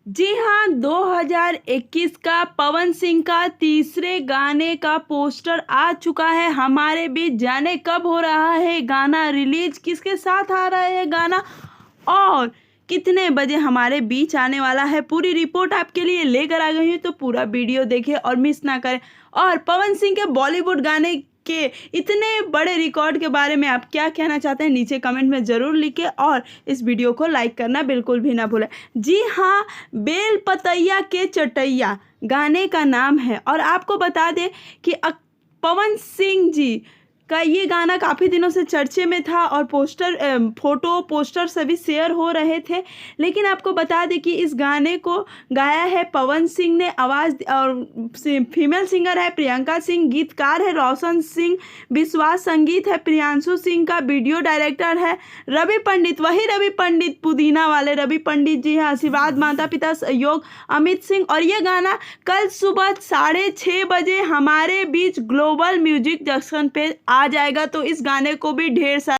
जी हाँ, 2021 का पवन सिंह का तीसरे गाने का पोस्टर आ चुका है हमारे बीच। जाने कब हो रहा है गाना रिलीज, किसके साथ आ रहा है गाना और कितने बजे हमारे बीच आने वाला है, पूरी रिपोर्ट आपके लिए लेकर आ गई हूँ। तो पूरा वीडियो देखें और मिस ना करें। और पवन सिंह के बॉलीवुड गाने के इतने बड़े रिकॉर्ड के बारे में आप क्या कहना चाहते हैं, नीचे कमेंट में ज़रूर लिखें और इस वीडियो को लाइक करना बिल्कुल भी ना भूलें। जी हाँ, बेल पतैया के चटैया गाने का नाम है। और आपको बता दें कि पवन सिंह जी का ये गाना काफ़ी दिनों से चर्चे में था और फोटो पोस्टर सभी शेयर हो रहे थे। लेकिन आपको बता दें कि इस गाने को गाया है पवन सिंह ने, आवाज़ और फीमेल सिंगर है प्रियंका सिंह, गीतकार है रोशन सिंह विश्वास, संगीत है प्रियांशु सिंह का, वीडियो डायरेक्टर है रवि पंडित, वही रवि पंडित पुदीना वाले रवि पंडित जी हैं, आशीर्वाद माता पिता सहयोग अमित सिंह। और ये गाना कल सुबह 6:30 बजे हमारे बीच ग्लोबल म्यूजिक जंक्शन पे आ जाएगा। तो इस गाने को भी ढेर सारा